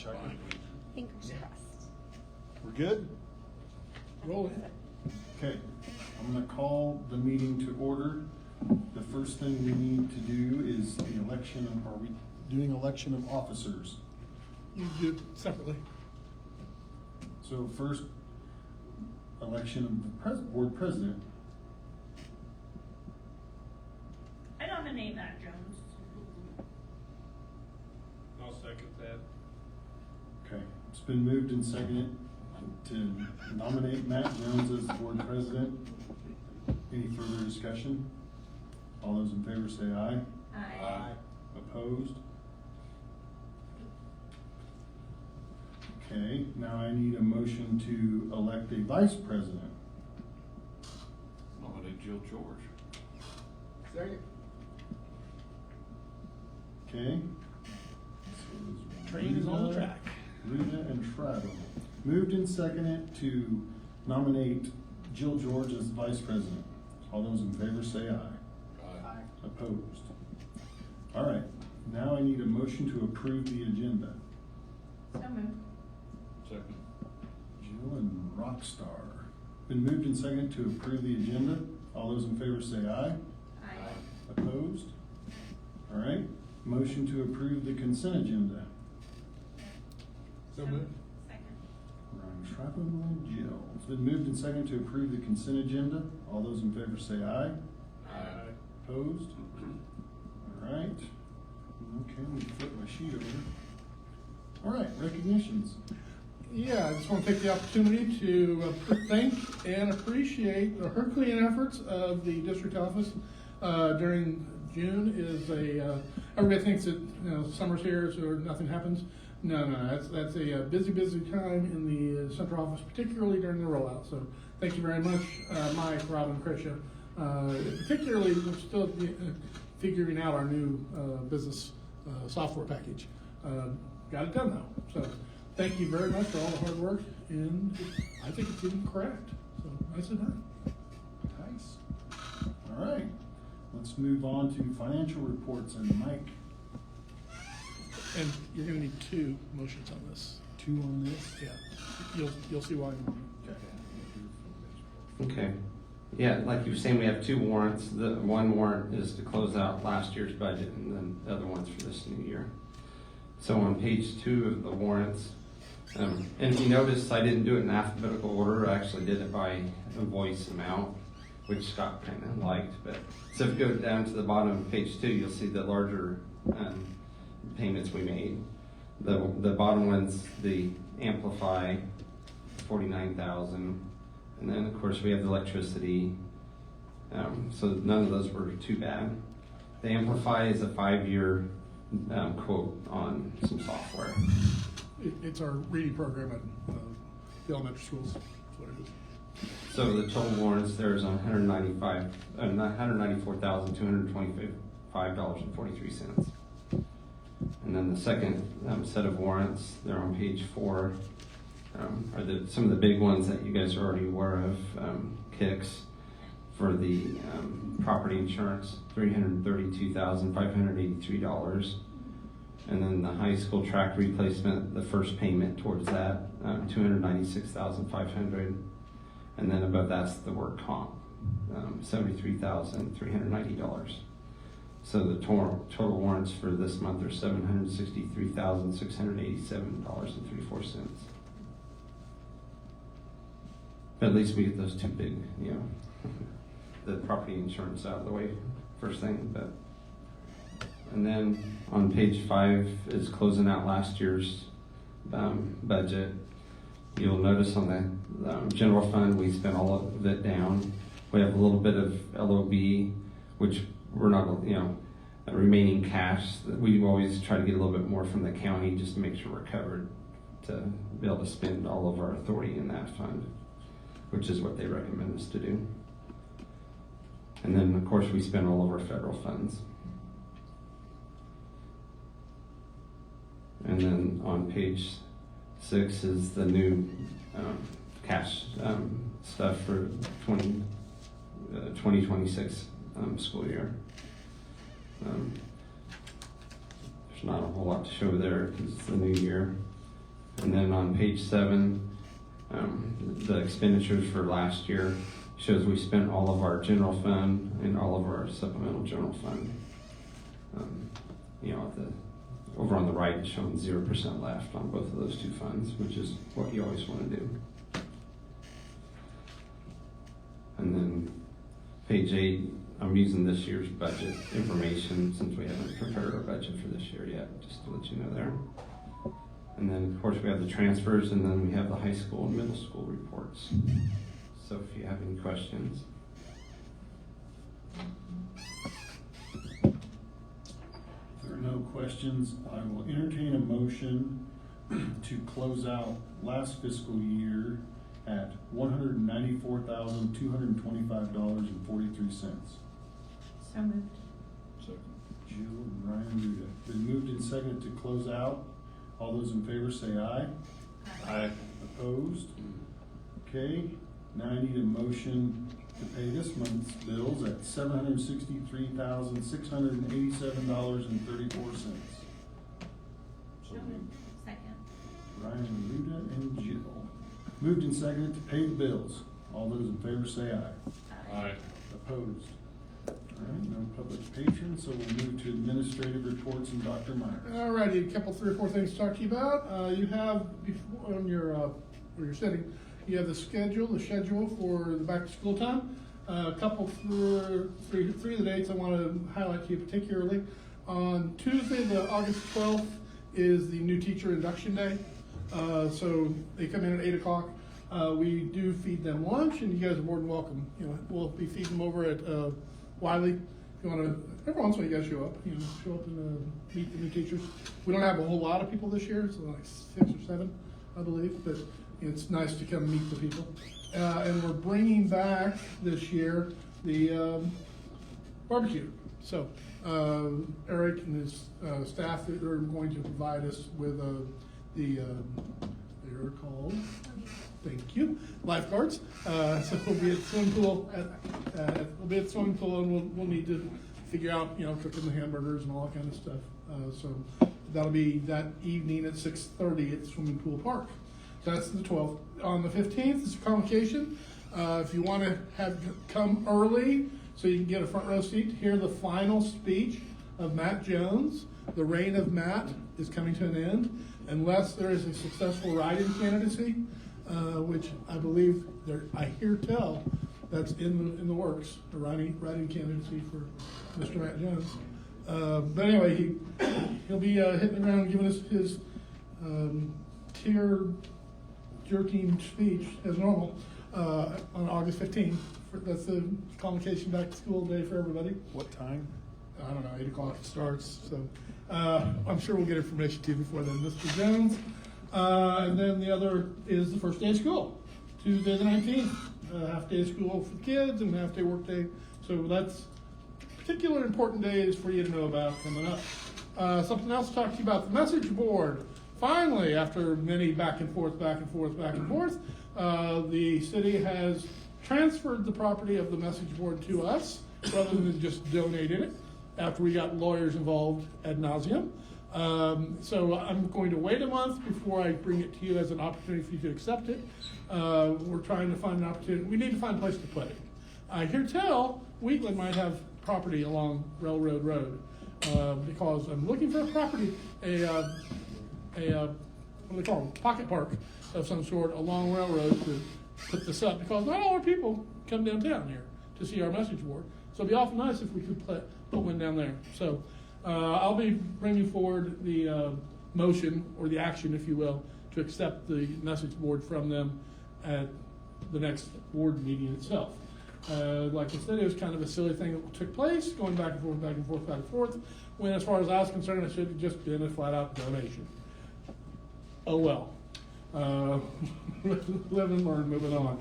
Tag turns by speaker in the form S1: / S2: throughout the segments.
S1: Chuck.
S2: Fingers crossed.
S1: We're good?
S3: Rolling.
S1: Okay, I'm gonna call the meeting to order. The first thing we need to do is the election, are we doing election of officers?
S3: You do it separately.
S1: So first, election of the board president.
S4: I nominate Matt Jones.
S5: I'll second that.
S1: Okay, it's been moved and seconded to nominate Matt Jones as the board president. Any further discussion? All those in favor say aye.
S4: Aye.
S1: Opposed? Okay, now I need a motion to elect a vice president.
S5: Nominate Jill George.
S3: Second.
S1: Okay?
S3: Train is on the track.
S1: Rita and Travis. Moved and seconded to nominate Jill George as vice president. All those in favor say aye.
S5: Aye.
S1: Opposed? All right, now I need a motion to approve the agenda.
S4: So moved.
S5: Second.
S1: Jill and Rockstar. Been moved and seconded to approve the agenda. All those in favor say aye.
S4: Aye.
S1: Opposed? All right, motion to approve the consent agenda.
S3: So moved.
S4: Second.
S1: Ryan Trappen and Jill. It's been moved and seconded to approve the consent agenda. All those in favor say aye.
S5: Aye.
S1: Opposed? All right. Okay, let me flip my sheet over. All right, recognitions.
S3: Yeah, I just want to take the opportunity to thank and appreciate the Herculean efforts of the district office during June. Everybody thinks that summer's here, so nothing happens. No, that's a busy time in the central office, particularly during the rollout. So thank you very much, Mike, Rob, and Krisha. Particularly, we're still figuring out our new business software package. Got it done though. So thank you very much for all the hard work, and I think it's even correct. So nicely done.
S1: Nice. All right, let's move on to financial reports, and Mike,
S3: And you're going to need two motions on this.
S1: 2 on this.
S3: Yeah, you'll see why.
S1: Okay.
S6: Okay. Yeah, like you were saying, we have 2 warrants. The one warrant is to close out last year's budget, and then the other one's for this new year. So on page 2 of the warrants, and if you notice, I didn't do it in alphabetical order. I actually did it by invoice amount, which Scott kind of liked. But so if you go down to the bottom of page 2, you'll see the larger payments we made. The bottom one's the Amplify, $49,000, and then of course we have the electricity. So none of those were too bad. The Amplify is a 5-year quote on some software.
S3: It's our reading program at the elementary schools. That's what it is.
S6: So the total warrants there is on $194,225.43. And then the second set of warrants, they're on page 4, are some of the big ones that you guys are already aware of. KICS for the property insurance, $332,583. And then the high school track replacement, the first payment towards that, $296,500. And then above that's the work comp, $73,390. So the total warrants for this month are $763,687.34. But at least we get those 2 big, the property insurance out of the way first thing. And then on page 5 is closing out last year's budget. You'll notice on the general fund, we spent all of it down. We have a little bit of LOB, which we're not, remaining cash. We always try to get a little bit more from the county just to make sure we're covered to be able to spend all of our authority in that fund, which is what they recommend us to do. And then, of course, we spend all of our federal funds. And then on page 6 is the new cash stuff for 2026 school year. There's not a whole lot to show there because it's the new year. And then on page 7, the expenditures for last year shows we spent all of our general fund and all of our supplemental general fund. Over on the right, it's showing 0% left on both of those two funds, which is what you always want to do. And then page 8, I'm using this year's budget information since we haven't prepared our budget for this year yet, just to let you know there. And then, of course, we have the transfers, and then we have the high school and middle school reports. So if you have any questions.
S1: If there are no questions, I will entertain a motion to close out last fiscal year at $194,225.43.
S4: So moved.
S5: Second.
S1: Jill and Ryan Ruda. Been moved and seconded to close out. All those in favor say aye.
S5: Aye.
S1: Opposed? Okay, now I need a motion to pay this month's bills at $763,687.34.
S4: So moved. Second.
S1: Ryan Ruda and Jill. Moved and seconded to pay the bills. All those in favor say aye.
S5: Aye.
S1: Opposed? All right, no public patron, so we'll move to administrative reports and Dr. Myers.
S3: Alrighty, a couple, 3 or 4 things to talk to you about. You have before on your where you're sitting, you have the schedule for the back to school time. A couple for three of the dates I want to highlight to you particularly. On Tuesday, the August 12th, is the new teacher induction day. So they come in at 8 o'clock. We do feed them lunch, and you guys are more than welcome. We'll be feeding them over at Wiley. If you want to, every once in a while you guys show up. Show up and meet the new teachers. We don't have a whole lot of people this year, so like 6 or 7, I believe. But it's nice to come meet the people. And we're bringing back this year the barbecue. So Eric and his staff are going to provide us with they're called, thank you, lifeguards. So we'll be at the swimming pool. And we'll need to figure out, cooking the hamburgers and all that kind of stuff. So that'll be that evening at 6:30 at Swimming Pool Park. So that's the 12th. On the 15th is a convocation. If you want to come early so you can get a front row seat to hear the final speech of Matt Jones. The reign of Matt is coming to an end unless there is a successful write-in candidacy, which I believe I hear tell that's in the works, a write-in candidacy for Mr. Matt Jones. But anyway, he'll be hitting the ground giving us his tear-jerking speech as normal on August 15th. That's the convocation back to school day for everybody.
S1: What time?
S3: I don't know, 8 o'clock it starts, so I'm sure we'll get information to you before then, Mr. Jones. And then the other is the first day of school, Tuesday the 19th. Half day of school for the kids and half day work day. So that's particular important days for you to know about coming up. Something else to talk to you about, the message board. Finally, after many back and forth, the city has transferred the property of the message board to us rather than just donating it after we got lawyers involved ad nauseum. So I'm going to wait a month before I bring it to you as an opportunity for you to accept it. We're trying to find an opportunity. We need to find a place to put it. I hear tell Wheatland might have property along Railroad Road because I'm looking for a property, what do they call them, pocket park of some sort along Railroad to put this up because not all our people come downtown here to see our message board. So it'd be awful nice if we could put one down there. So I'll be bringing forward the motion or the action, if you will, to accept the message board from them at the next board meeting itself. Like I said, it was kind of a silly thing that took place, going back and forth, when as far as I was concerned, it should have just been a flat out donation. Oh well. Live and learn, moving on.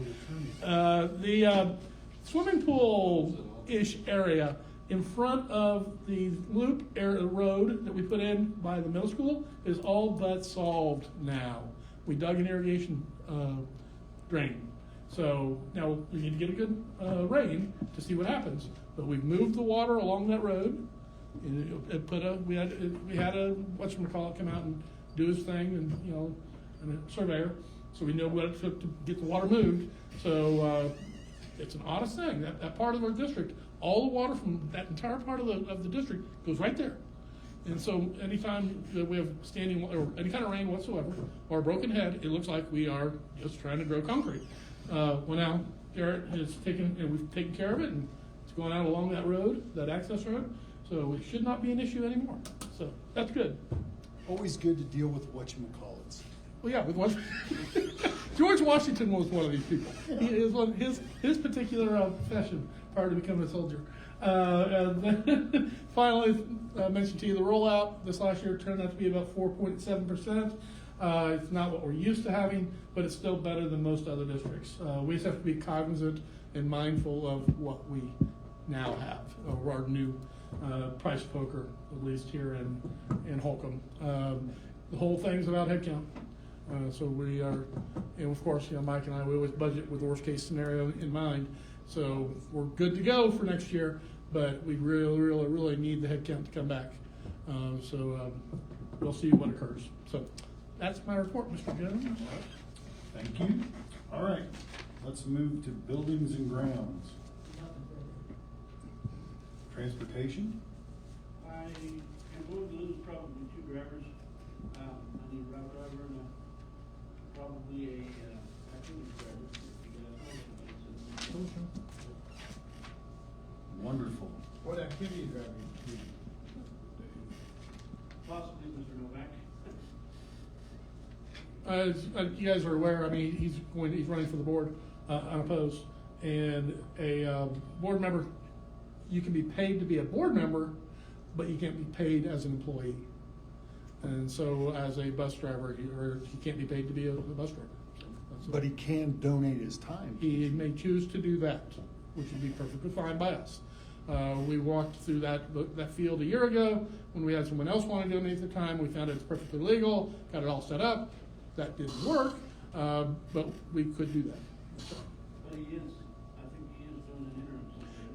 S3: The swimming pool-ish area in front of the loop road that we put in by the middle school is all but solved now. We dug an irrigation drain. So now we need to get a good rain to see what happens. But we've moved the water along that road. We had a whatchamacallit come out and do his thing and and a surveyor, so we know what it took to get the water moved. So, it's an honest thing, that part of our district, all the water from that entire part of the district goes right there. And so anytime that we have standing, or any kind of rain whatsoever, or a broken head, it looks like we are just trying to grow concrete. Well, now, Garrett has taken, and we've taken care of it, and it's going out along that road, that access road, so it should not be an issue anymore. So, that's good.
S7: Always good to deal with whatchamacallits.
S3: Well, yeah, with one, George Washington was one of these people. He is one, his particular profession prior to becoming a soldier. And then finally, mentioned to you the rollout this last year turned out to be about 4.7%. It's not what we're used to having, but it's still better than most other districts. We just have to be cognizant and mindful of what we now have, or our new price poker, at least here in Holcomb. The whole thing's about headcount. So we are, and of course, Mike and I, we always budget with the worst case scenario in mind. So we're good to go for next year, but we really need the headcount to come back. We'll see what occurs. So that's my report, Mr. Jones.
S1: Thank you. All right, let's move to buildings and grounds. Transportation?
S8: I am going to lose probably 2 drivers. I need a route driver and probably a activity driver.
S1: Wonderful.
S7: What activity driving do you do?
S8: Possibly Mr. Novak.
S3: As you guys are aware, I mean, he's running for the board unopposed, and a board member, you can be paid to be a board member, but you can't be paid as an employee. And so, as a bus driver, he can't be paid to be a bus driver. So
S7: But he can donate his time.
S3: he may choose to do that, which would be perfectly fine by us. We walked through that field a year ago when we had someone else want to donate their time. We found it's perfectly legal, got it all set up. That didn't work, but we could do that.
S8: But he is, I think he is doing an interim.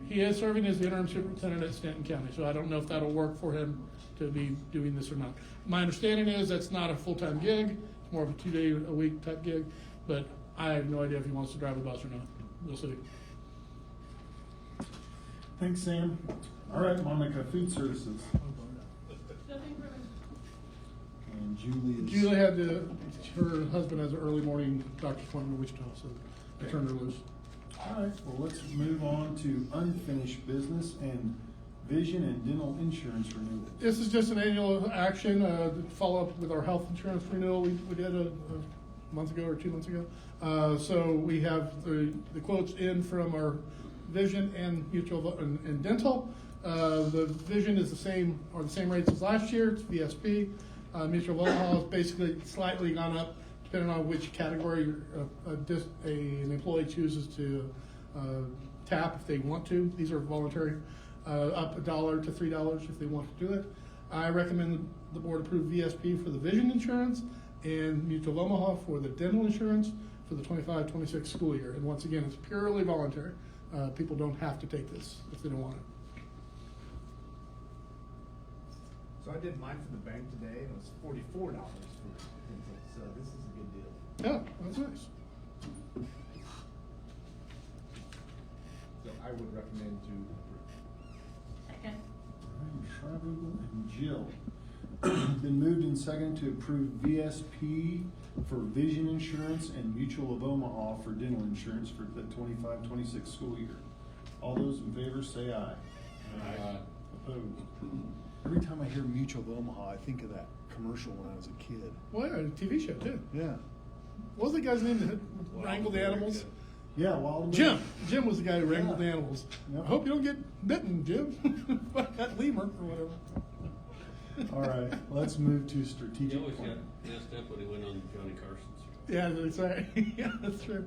S3: He is serving as the interim superintendent at Stanton County, so I don't know if that'll work for him to be doing this or not. My understanding is that's not a full-time gig, it's more of a 2-day-a-week type gig, but I have no idea if he wants to drive a bus or not. We'll see.
S1: Thanks, Sam. All right, Monica, food services. And
S3: Julie had her husband has an early morning doctor's appointment in Wichita, so I turned her loose.
S1: All right, well, let's move on to unfinished business and vision and dental insurance renewal.
S3: This is just an annual action, to follow up with our health insurance renewal we did a month ago or 2 months ago. So we have the quotes in from our vision and mutual and dental. The vision is the same rates as last year. It's VSP. Mutual of Omaha has basically slightly gone up depending on which category an employee chooses to tap if they want to. These are voluntary. Up $1 to $3 if they want to do it. I recommend the board approve VSP for the vision insurance and Mutual of Omaha for the dental insurance for the 25-26 school year. And once again, it's purely voluntary. People don't have to take this if they don't want it.
S9: So I did mine for the bank today, and it was $44 for dental, so this is a good deal.
S3: Yeah, that's nice.
S9: So I would recommend to approve.
S4: Second.
S1: All right, Schreiber and Jill. Been moved and seconded to approve VSP for vision insurance and Mutual of Omaha for dental insurance for the 25-26 school year. All those in favor say aye.
S5: Aye.
S1: Opposed?
S7: Every time I hear Mutual of Omaha, I think of that commercial when I was a kid.
S3: Well, yeah, a TV show too.
S7: Yeah.
S3: What was the guy's name that wrangled the animals?
S1: Yeah, Wild
S3: Jim. Jim was the guy who wrangled the
S1: Yeah.
S3: animals.
S1: Yep.
S3: I hope you don't get bitten, Jim, by that lemur or whatever.
S1: All right, let's move to
S10: He
S1: strategic
S10: always got
S1: plan.
S10: messed up when he went on Johnny Carson's.
S3: Yeah, that's right. Yeah, that's true.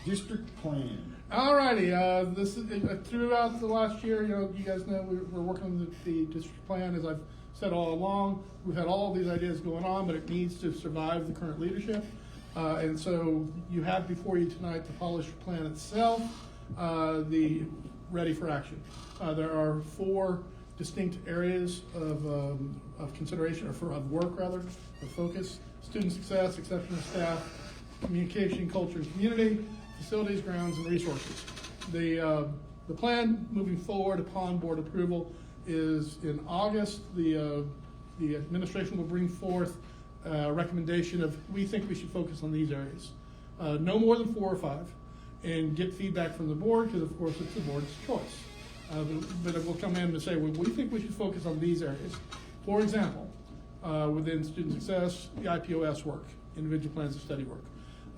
S1: District plan.
S3: Alrighty, this is throughout the last year. You guys know we're working on the district plan. As I've said all along, we've had all these ideas going on, but it needs to survive the current leadership. And so you have before you tonight the polished plan itself, the ready for action. There are 4 distinct areas of consideration, or of work rather, of focus. student success, exceptional staff, communication, culture, and community, facilities, grounds, and resources. The plan moving forward upon board approval is in August. The administration will bring forth a recommendation of, we think we should focus on these areas. No more than 4 or 5, and get feedback from the board, because of course it's the board's choice. But it will come in and say, well, we think we should focus on these areas. For example, within student success, the IPOS work, individual plans of study work.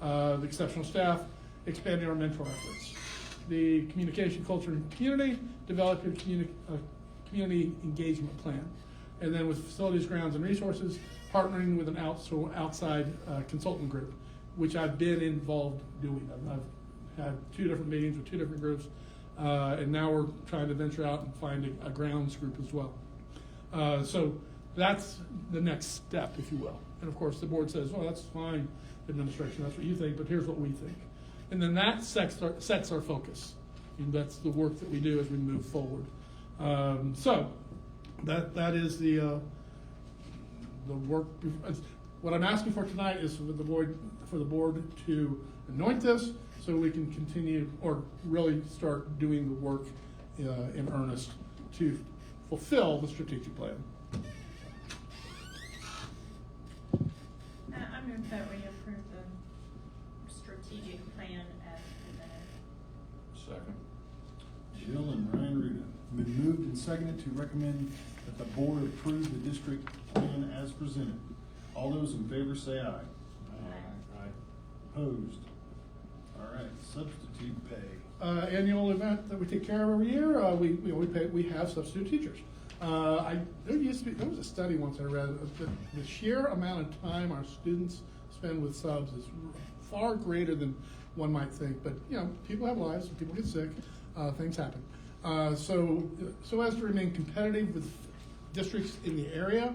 S3: The exceptional staff, expanding our mentor efforts. The communication, culture, and community, developing a community engagement plan. And then with facilities, grounds, and resources, partnering with an outside consultant group, which I've been involved doing. I've had 2 different meetings with 2 different groups, and now we're trying to venture out and find a grounds group as well. So that's the next step, if you will. And of course, the board says, well, that's fine, administration, that's what you think, but here's what we think. And then that sets our focus. And that's the work that we do as we move forward. So that is the work. What I'm asking for tonight is for the board to anoint this, so we can continue or really start doing the work in earnest to fulfill the strategic plan.
S4: I move that we approve the strategic plan as presented.
S5: Second.
S1: Jill and Ryan Ruda. Been moved and seconded to recommend that the board approve the district plan as presented. All those in favor say aye.
S5: Aye.
S1: Opposed? All right, substitute pay.
S3: Annual event that we take care of every year. We have substitute teachers. There was a study once I read that the sheer amount of time our students spend with subs is far greater than one might think. But people have lives, people get sick, things happen. So as to remain competitive with districts in the area,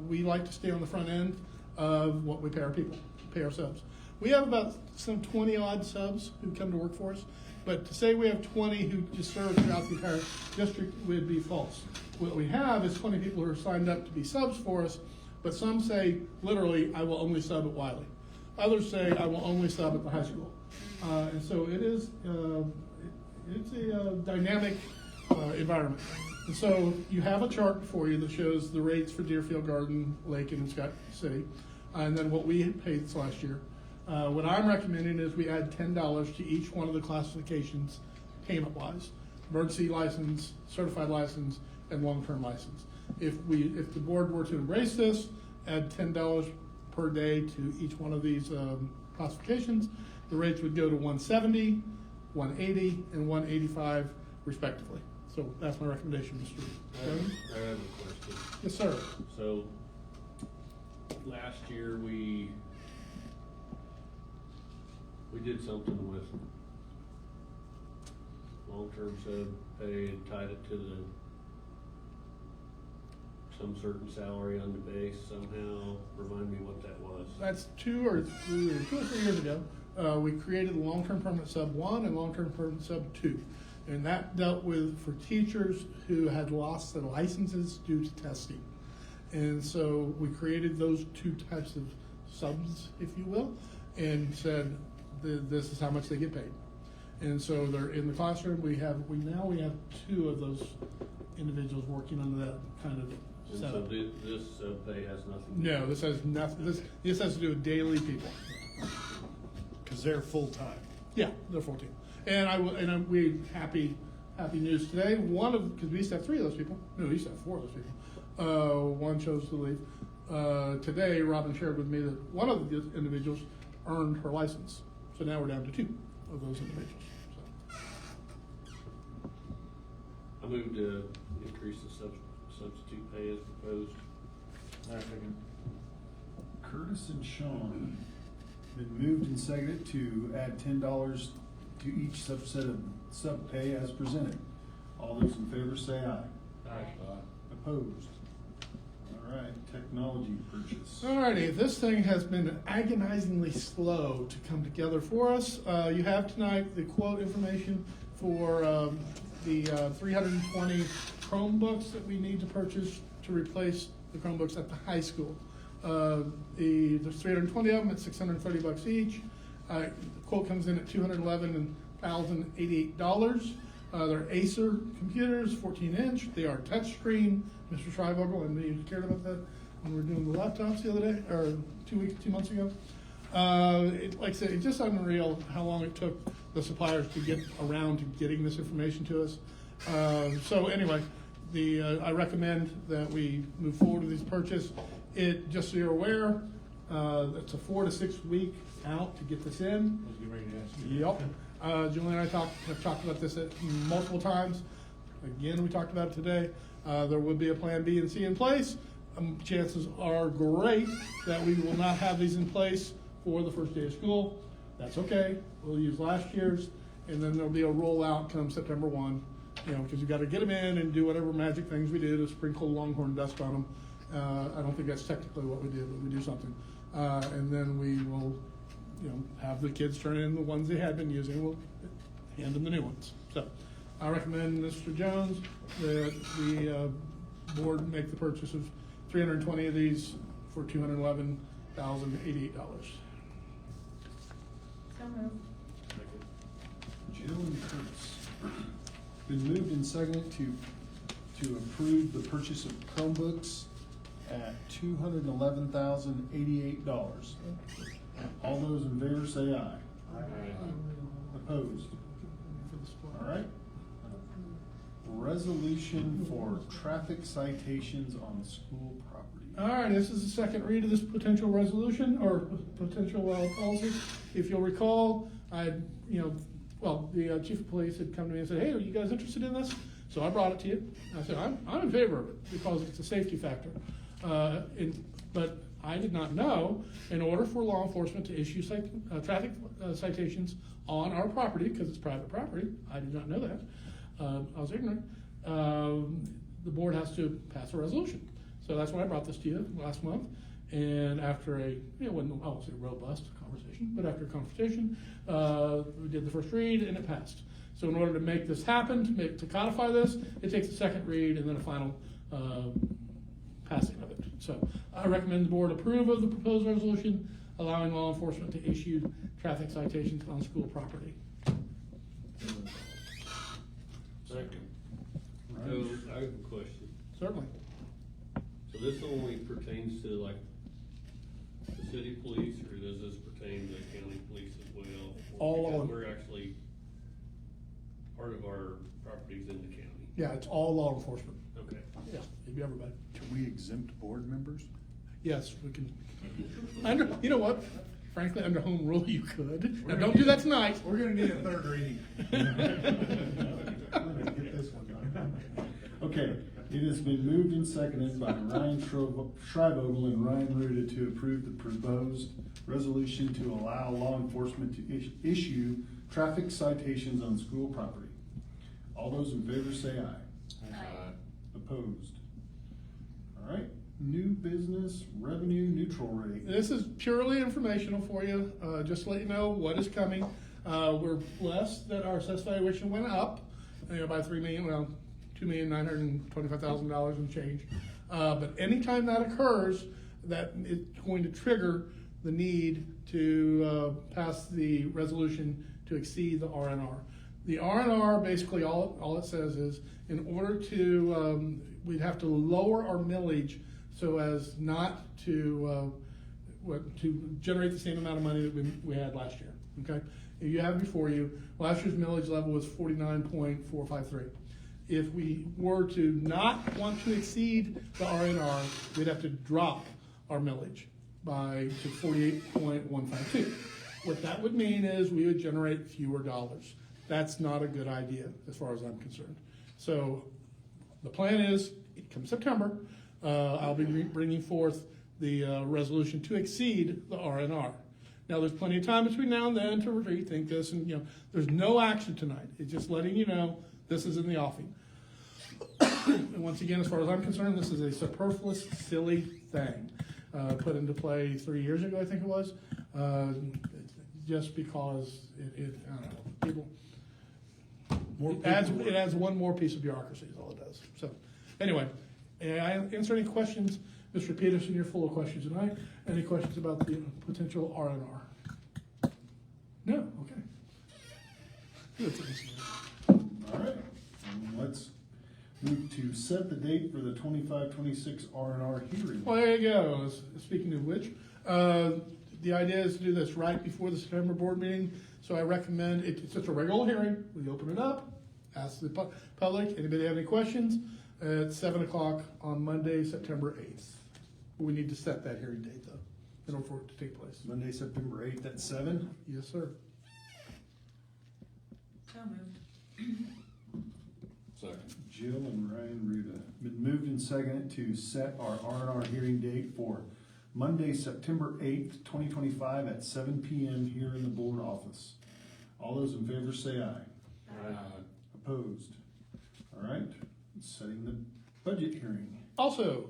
S3: we like to stay on the front end of what we pay our people, pay our subs. We have about some 20 odd subs who come to work for us, but to say we have 20 who just serve throughout the entire district would be false. What we have is 20 people who are signed up to be subs for us, but some say literally, I will only sub at Wiley. Others say I will only sub at the high school. And so it is, it's a dynamic environment. And so you have a chart before you that shows the rates for Deerfield Garden, Lake, and Scott City, and then what we paid this last year. What I'm recommending is we add $10 to each one of the classifications payment-wise: emergency license, certified license, and long-term license. If the board were to embrace this, add $10 per day to each one of these classifications, the rates would go to $170, $180, and $185 respectively. So that's my recommendation, Mr. Chairman.
S10: I have a question.
S3: Yes, sir.
S10: So, last year we did something with long-term sub pay and tied it to some certain salary on the base somehow. Remind me what that was.
S3: That's 2 or 3 years ago. We created long-term permanent sub 1 and long-term permanent sub 2. And that dealt with for teachers who had lost their licenses due to testing. And so we created those 2 types of subs, if you will, and said this is how much they get paid. And so they're in the classroom. We now have 2 of those individuals working under that kind of
S10: And
S3: setup.
S10: so this sub pay has nothing to do
S3: No, this has nothing. This has to do with daily people.
S7: Because they're full-time.
S3: Yeah, they're full team. And we happy news today. Because we used to have 3 of those people. No, we used to have 4 of those people. One chose to leave. Today, Robin shared with me that one of the individuals earned her license. So now we're down to 2 of those individuals. So.
S10: I moved to increase the substitute pay as proposed.
S1: Curtis and Sean. Been moved and seconded to add $10 to each subset of sub pay as presented. All those in favor say aye.
S5: Aye.
S1: Opposed? All right, technology purchase.
S3: Alrighty, this thing has been agonizingly slow to come together for us. You have tonight the quote information for the 320 Chromebooks that we need to purchase to replace the Chromebooks at the high school. There's 320 of them at $630 each. The quote comes in at $211,088. They're Acer computers, 14-inch. They are touchscreen. Mr. Schreiber, and you cared about that when we were doing the laptops the other day, or 2 months ago. Like I said, it's just unreal how long it took the suppliers to get around to getting this information to us. So anyway, I recommend that we move forward with this purchase. Just so you're aware, it's a 4 to 6 week out to get this in.
S9: I was getting ready to ask you.
S3: Yep. Julie and I have talked about this multiple times. Again, we talked about it today. There will be a plan B and C in place. Chances are great that we will not have these in place for the first day of school. That's okay. We'll use last year's, and then there'll be a rollout come September 1. Because you've got to get them in and do whatever magic things we do to sprinkle Longhorn dust on them. I don't think that's technically what we do, but we do something. And then we will, have the kids turn in the ones they had been using. We'll hand them the new ones. So I recommend, Mr. Jones, that the board make the purchase of 320 of these for $211,088.
S4: So moved.
S1: Jill and Curtis. Been moved and seconded to approve the purchase of Chromebooks at $211,088. All those in favor say aye. Opposed? All right. Resolution for traffic citations on school property.
S3: All right, this is the second read of this potential resolution or potential policy. If you'll recall, the chief of police had come to me and said, "Hey, are you guys interested in this?" So I brought it to you. I said, I'm in favor of it because it's a safety factor. But I did not know, in order for law enforcement to issue traffic citations on our property, because it's private property, I did not know that. I was ignorant. The board has to pass a resolution. So that's why I brought this to you last month. And after I won't say robust conversation, but after a conversation, we did the first read and it passed. So in order to make this happen, to codify this, it takes a second read and then a final passing of it. So I recommend the board approve of the proposed resolution allowing law enforcement to issue traffic citations on school property.
S10: Second. So, I have a question.
S3: Certainly.
S10: So this only pertains to like the city police, or does this pertain to county police as well?
S3: All
S10: Because
S3: of them.
S10: we're actually, part of our properties in the county.
S3: Yeah, it's all law enforcement.
S10: Okay.
S3: Yeah, it'd be everybody.
S7: Can we exempt board members?
S3: Yes, we can. You know what? Frankly, under home rule, you could. Now, don't do that tonight.
S9: We're gonna need a third reading.
S1: Get this one done. Okay, it has been moved and seconded by Ryan Schreibogel and Ryan Ruda to approve the proposed resolution to allow law enforcement to issue traffic citations on school property. All those in favor say aye. Opposed? All right, new business revenue neutral rate.
S3: This is purely informational for you, just to let you know what is coming. We're blessed that our assessed valuation went up by $2,925,000 and change. But anytime that occurs, that is going to trigger the need to pass the resolution to exceed the R&R. The R&R, basically all it says is, in order to, we'd have to lower our millage so as not to generate the same amount of money that we had last year, okay? You have before you, last year's millage level was 49.453. If we were to not want to exceed the R&R, we'd have to drop our millage to 48.152. What that would mean is we would generate fewer dollars. That's not a good idea as far as I'm concerned. So the plan is, come September, I'll be bringing forth the resolution to exceed the R&R. Now, there's plenty of time between now and then to rethink this, and there's no action tonight. It's just letting you know this is in the offing. And once again, as far as I'm concerned, this is a superfluous, silly thing put into play 3 years ago, I think it was, just because I don't know, people. It adds one more piece of bureaucracy is all it does. So anyway, I answer any questions. Mr. Peterson, you're full of questions tonight. Any questions about the potential R&R? No, okay. Good.
S1: All right, and let's move to set the date for the 25-26 R&R hearing.
S3: Well, there you go. Speaking of which, the idea is to do this right before the September board meeting. So I recommend, it's just a regular hearing. We open it up, ask the public, anybody have any questions? At 7 o'clock on Monday, September 8th. We need to set that hearing date though, in order for it to take place.
S1: Monday, September 8th at 7.
S3: Yes, sir.
S4: So moved.
S5: Second.
S1: Jill and Ryan Ruda. Been moved and seconded to set our R&R hearing date for Monday, September 8th, 2025 at 7 p.m. here in the board office. All those in favor say aye. Opposed? All right, setting the budget hearing.
S3: Also,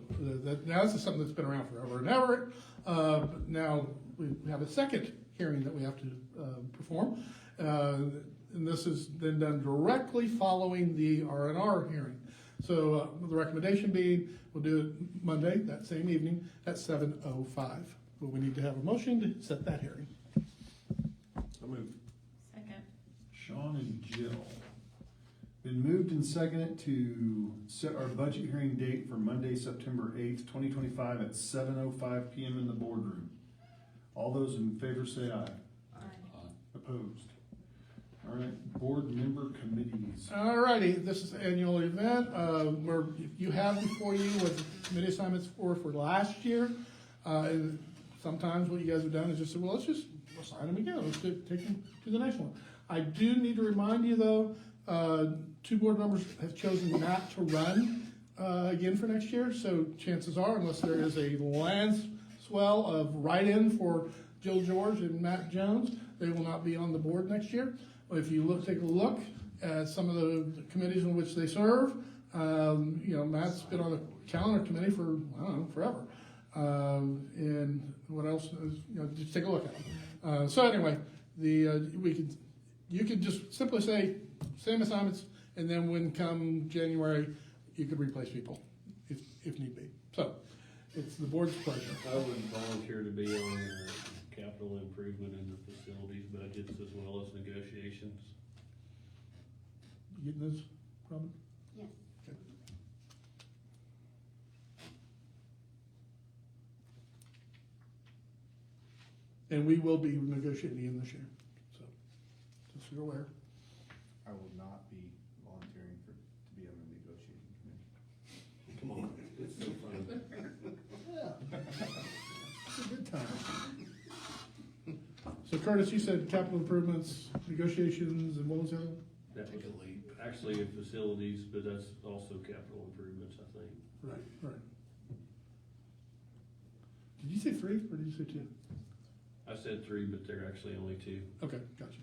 S3: now this is something that's been around forever and ever. But now we have a second hearing that we have to perform. And this is then done directly following the R&R hearing. So the recommendation being, we'll do it Monday, that same evening at 7:05. But we need to have a motion to set that hearing.
S5: So moved.
S4: Second.
S1: Sean and Jill. Been moved and seconded to set our budget hearing date for Monday, September 8th, 2025 at 7:05 p.m. in the boardroom. All those in favor say aye.
S4: Aye.
S1: Opposed? All right, board member committees.
S3: All righty, this is the annual event, where you have before you what the committee assignments for last year. And sometimes what you guys have done is just say, well, let's just assign them again, let's take them to the next one. I do need to remind you though, 2 board members have chosen not to run, again for next year. So chances are, unless there is a landswell of write-in for Jill George and Matt Jones, they will not be on the board next year. If you take a look at some of the committees in which they serve, Matt's been on the calendar committee for, I don't know, forever. And what else is, just take a look at them. So anyway, you could just simply say, same assignments, and then when come January, you could replace people if need be. So it's the board's pleasure.
S10: I would volunteer to be on capital improvement in the facilities budgets as well as negotiations.
S3: You getting this, Robin?
S2: Yes.
S3: Okay. And we will be negotiating again this year, so just so you're aware.
S9: I will not be volunteering to be on the negotiating committee.
S10: Come on, it's so fun.
S3: Yeah. It's a good time. So Curtis, you said capital improvements, negotiations, and what was the other one?
S10: That was actually in facilities, but that's also capital improvements, I think.
S3: Right. Did you say 3 or did you say 2?
S10: I said 3, but they're actually only 2.
S3: Okay, gotcha.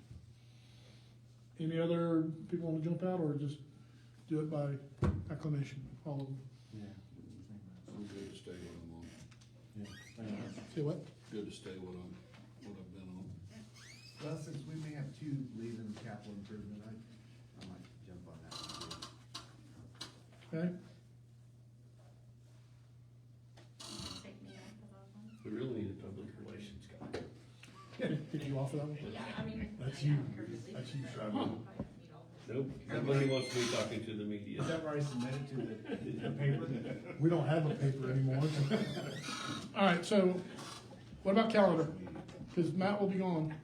S3: Any other people want to jump out or just do it by acclamation, all of them?
S5: I'm good to stay what I'm on.
S3: Say what?
S5: Good to stay what I've been on.
S9: Well, since we may have 2 leaving capital improvement, I might jump on that one too.
S3: Okay,
S4: Take me off of that one.
S10: We really need a public relations guy.
S3: get you off of that one?
S4: Yeah, I mean.
S1: That's
S4: yeah,
S1: you.
S4: purposely.
S1: That's you,
S4: I
S1: Trevor.
S4: don't need all this.
S10: Nope, nobody wants me talking to the media.
S9: Is that where I submitted to the paper?
S1: We don't have a paper anymore.
S3: All right, so what about calendar? Because Matt will be gone.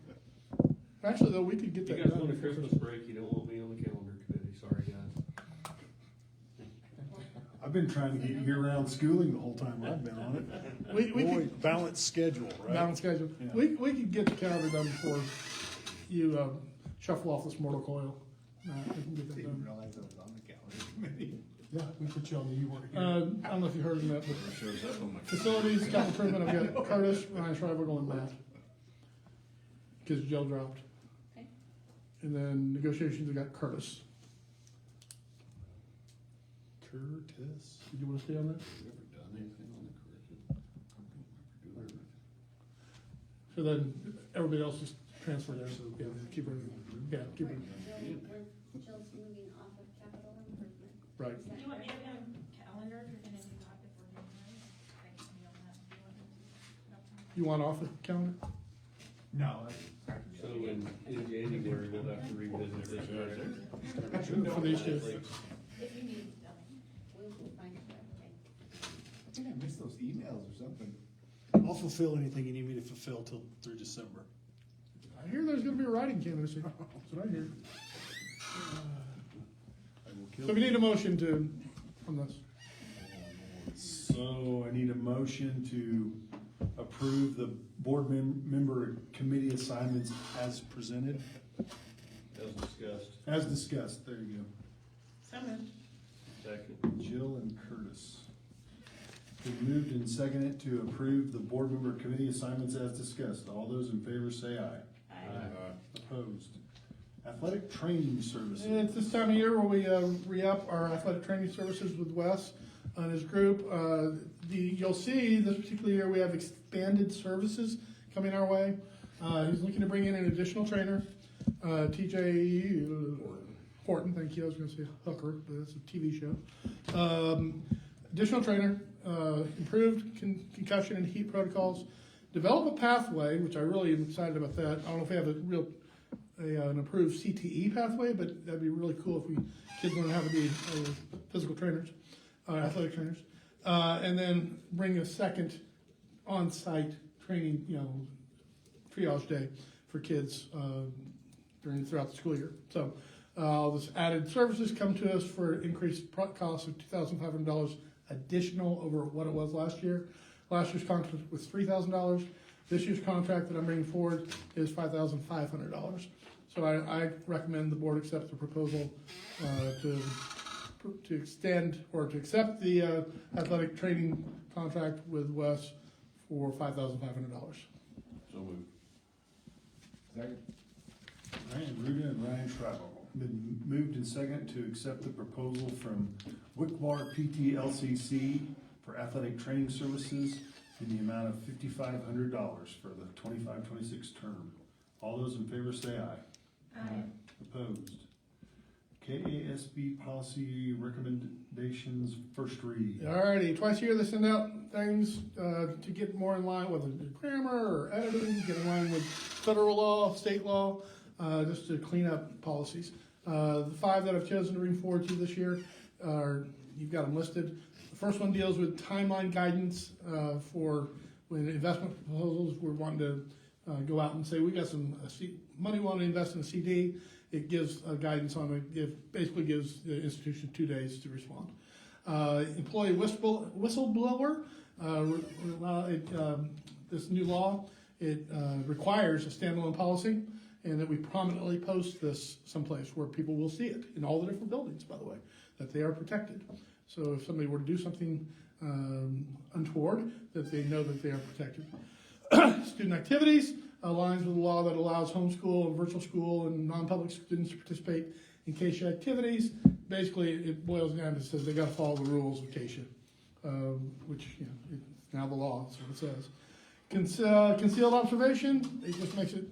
S3: Actually, though, we could get
S10: You
S3: that
S10: guys
S3: done.
S10: want a Christmas break, you don't want me on the calendar committee, sorry guys.
S1: I've been trying to get year-round schooling the whole time I've been on it.
S3: We
S7: Boy,
S3: could
S7: balanced schedule, right?
S3: balance schedule.
S7: Yeah.
S3: We could get the calendar done before you shuffle off this mortal coil. We can get that
S9: Didn't
S3: done.
S9: realize I was on the calendar committee.
S1: Yeah, we put you on the, you weren't here.
S3: I don't know if you heard of that, but
S5: It shows up on my.
S3: facilities, capital improvement, I've got Curtis, Ryan Schreiber, and Matt. Because Jill dropped.
S2: Okay.
S3: And then negotiations, I got Curtis.
S1: Curtis.
S3: Did you want to stay on that?
S5: Never done anything on the curriculum. Do everything.
S3: So then everybody else just transfer there, so yeah, keep her, yeah, keep her,
S2: Jill's moving off of capital improvement.
S3: right.
S2: Is that
S4: You want me
S2: correct?
S4: to have a calendar, if you're gonna do that before January?
S3: you want off the calendar?
S9: No.
S10: So in January, we'll have to revisit this, correct?
S3: For these two.
S4: If you need,
S2: We'll find it right away.
S9: I think I missed those emails or something.
S7: I'll fulfill anything you need me to fulfill till through December.
S3: I hear there's gonna be a writing candidacy, that's what I hear.
S1: I will
S3: So
S1: kill
S3: we need a motion to, on this.
S1: So I need a motion to approve the board member committee assignments as presented,
S10: As discussed.
S1: as discussed, there you
S4: so moved.
S10: Second.
S1: go. Jill and Curtis. Been moved and seconded to approve the board member committee assignments as discussed. All those in favor say aye. Opposed. Athletic training services.
S3: It's this time of year where we re-up our athletic training services with Wes and his group. You'll see this particular year we have expanded services coming our way. He's looking to bring in an additional trainer, TJ Horton, thank you, I was gonna say Hooker, but that's a TV show. Additional trainer, improved concussion and heat protocols, develop a pathway, which I really am excited about that. I don't know if we have an approved CTE pathway, but that'd be really cool if kids learn how to be physical trainers, athletic trainers. And then bring a second on-site training, triage day for kids throughout the school year. So this added services come to us for increased cost of $2,500 additional over what it was last year. Last year's contract was $3,000. This year's contract that I'm bringing forward is $5,500. So I recommend the board accept the proposal to extend or to accept the athletic training contract with Wes for $5,500.
S5: So moved.
S9: Second.
S1: Ryan Ruda and Ryan Schreiber. Been moved and seconded to accept the proposal from Wickwar PT LCC for athletic training services in the amount of $5,500 for the 25-26 term. All those in favor say aye.
S4: Aye.
S1: Opposed. KASB policy recommendations, first read.
S3: Alrighty, twice a year they send out things to get more in line with the grammar or editing, get in line with federal law, state law, just to clean up policies. The 5 that I've chosen to bring forward to you this year are, you've got them listed. The first one deals with timeline guidance for when investment proposals we're wanting to go out and say we got some money we want to invest in a CD. It gives guidance on it. Basically gives the institution 2 days to respond. Employee whistleblower. This new law requires a standalone policy, and that we prominently post this someplace where people will see it in all the different buildings. By the way, that they are protected. So if somebody were to do something untoward, that they know that they are protected. Student activities aligns with the law that allows homeschool and virtual school and non-public students to participate in CASHA activities. Basically, it boils down to says they got to follow the rules of CASHA, which it's now the law. That's what it says. Concealed observation. It just makes it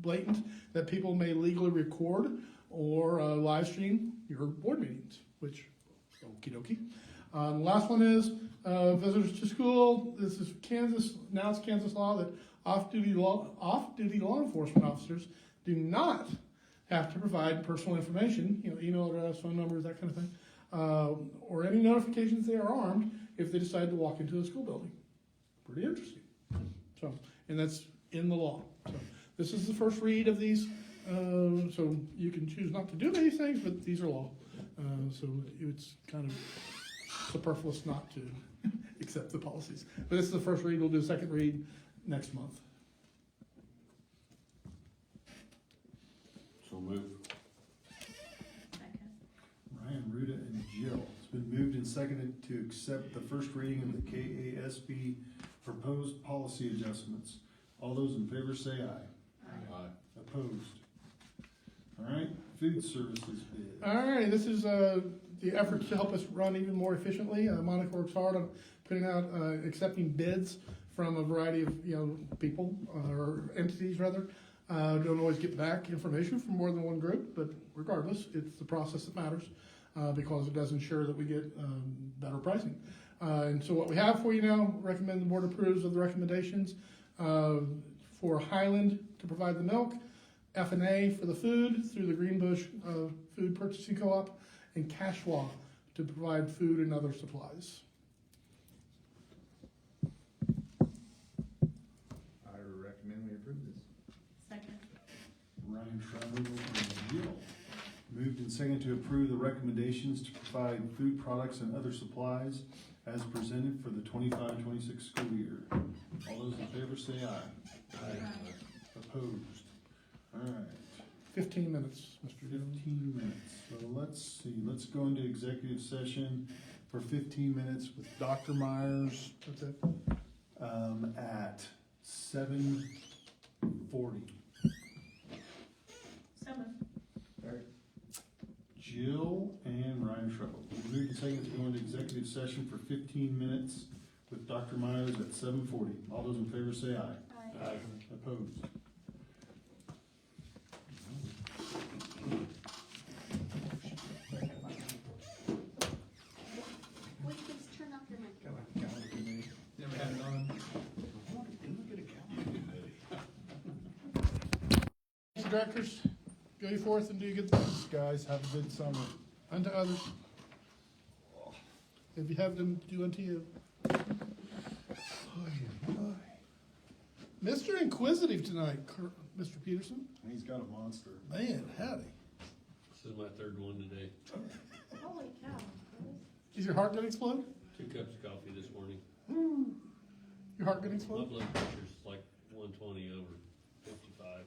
S3: blatant that people may legally record or live stream your board meetings, which okie dokie. The last one is visitors to school. This is Kansas. Now it's Kansas law that off-duty law enforcement officers do not have to provide personal information, email address, phone numbers, that kind of thing, or any notifications they are armed if they decide to walk into a school building. Pretty interesting. So, and that's in the law. So this is the first read of these. So you can choose not to do these things, but these are law. So it's kind of superfluous not to accept the policies. But this is the first read. We'll do a second read next month.
S5: So moved.
S4: Second.
S1: Ryan Ruda and Jill. It's been moved and seconded to accept the first reading of the KASB proposed policy adjustments. All those in favor say aye.
S5: Aye.
S1: Opposed. All right, food services bid.
S3: All right, this is the effort to help us run even more efficiently. Monica works hard on putting out, accepting bids from a variety of people or entities rather. Don't always get back information from more than one group, but regardless, it's the process that matters because it does ensure that we get better pricing. And so what we have for you now, recommend the board approves of the recommendations for Highland to provide the milk, F&A for the food through the Greenbush Food Purchasing Co-op, and Cashwa to provide food and other supplies.
S9: I recommend we approve this.
S4: Second.
S1: Ryan Schreiber and Jill. Moved and seconded to approve the recommendations to provide food products and other supplies as presented for the 25-26 school year. All those in favor say aye. Opposed? All right.
S3: 15 minutes, Mr. Dillon.
S1: 15 minutes. So let's see, let's go into executive session for 15 minutes with Dr. Myers
S3: That's it.
S1: at 7:40.
S4: Someone.
S1: Jill and Ryan Schreiber. We moved and seconded to go into executive session for 15 minutes with Dr. Myers at 7:40. All those in favor say aye.
S4: Aye.
S1: Opposed?
S2: Wait, please turn off your mic.
S7: Never had it on.
S3: Mr. Directors, go you forth and do good things.
S1: Guys, have a good summer.
S3: Unto others. If you have them, do unto you. Mr. Inquisitive tonight, Mr. Peterson.
S1: He's got a monster.
S3: Man, howdy.
S10: This is my third one today.
S2: Holy cow.
S3: Is your heart gonna explode?
S10: 2 cups of coffee this morning.
S3: Your heart gonna
S10: My
S3: explode?
S10: blood pressure's like 120 over 55.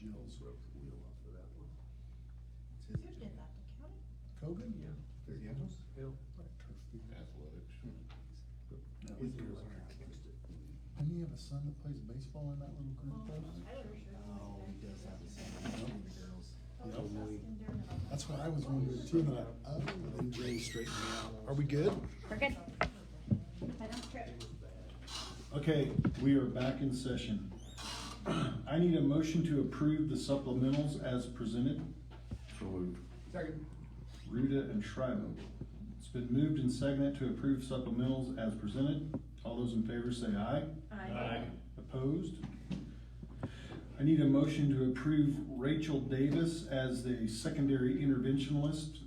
S7: Jill's wheel off of that one.
S4: Who did that, the county?
S7: Kogan? Yeah. Yeah.
S5: Athletics.
S1: Didn't you have a son that plays baseball in that little group?
S9: Oh, he does have a son. The girls.
S7: That's what I was wondering too, and then Jay straightened me out. Are we good?
S4: We're good.
S1: Okay, we are back in session. I need a motion to approve the supplementals as presented.
S5: So moved.
S7: Second.
S1: Ruda and Schreiber. It's been moved and seconded to approve supplementals as presented. All those in favor say aye.
S4: Aye.
S1: Opposed? I need a motion to approve Rachel Davis as the secondary interventionist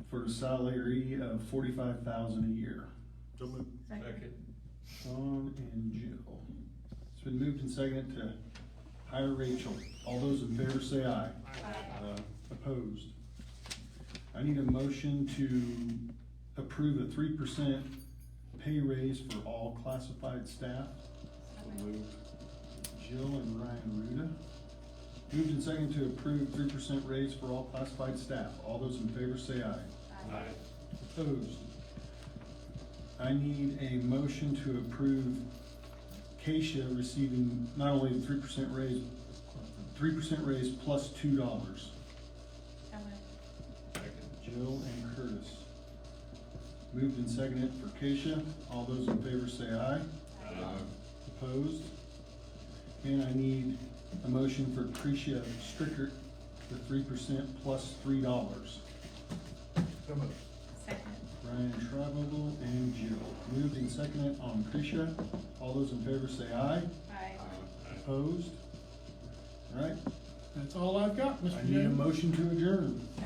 S1: for a salary of $45,000 a year.
S5: So moved.
S10: Second.
S1: Sean and Jill. It's been moved and seconded to hire Rachel. All those in favor say aye. Opposed? I need a motion to approve a 3% pay raise for all classified staff.
S5: So moved.
S1: Jill and Ryan Ruda. Moved and seconded to approve 3% raise for all classified staff. All those in favor say aye.
S10: Aye.
S1: Opposed? I need a motion to approve Keisha receiving not only the 3% raise, 3% raise plus $2.
S10: Second.
S1: Jill and Curtis. Moved and seconded for Keisha. All those in favor say aye. Opposed? And I need a motion for Cretia Strickert for 3% plus $3.
S7: So moved.
S4: Second.
S1: Ryan Schreiber and Jill. Moved and seconded on Cretia. All those in favor say aye.
S4: Aye.
S1: Opposed? All right,
S3: That's all I've got, Mr.
S1: I need a
S3: Chairman.
S1: motion to adjourn.
S4: I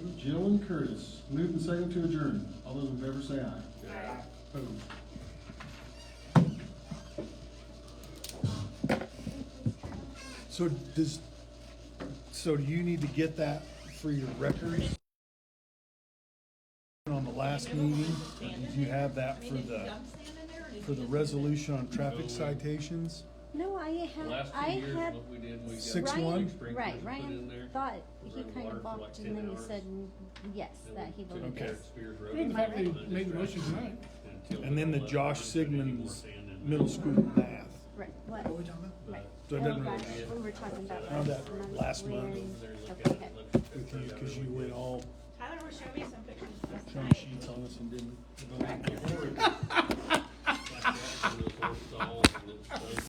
S4: move.
S1: Jill and Curtis. Moved and seconded to adjourn. All those in favor say aye.
S4: Aye.
S1: Opposed?
S7: So do you need to get that for your records? On the last meeting, did you have that for the resolution on traffic citations?
S2: No,
S10: The last 2 years, what we did, we got.
S7: 6-1?
S10: sprinklers
S2: Right,
S10: put in
S2: Ryan
S10: there.
S2: thought, he
S10: Run
S2: kind
S10: water
S2: of
S10: for like
S2: balked
S10: 10
S2: and then he
S10: hours.
S2: said yes,
S10: And
S2: that
S10: we
S2: he
S10: took
S2: voted
S7: Okay.
S2: yes.
S10: Spears Road.
S3: I didn't think they
S10: and
S3: made the
S10: just
S3: motion tonight.
S10: until
S7: And then the
S10: we
S7: Josh
S10: put any more
S7: Sigmund's
S10: sand in
S7: middle
S10: there.
S7: school math.
S2: Right,
S7: What are
S2: what?
S7: we talking about?
S2: Right.
S7: So it
S2: Oh,
S7: doesn't
S2: gosh,
S7: really,
S2: we were talking about
S7: How'd that last
S2: when-
S7: month?
S10: Over there, look at
S2: Okay.
S10: it, look at
S7: with you,
S10: it.
S7: cause you went all
S4: Tyler was showing me some pictures last
S7: showing
S4: night.
S7: sheets on us and didn't.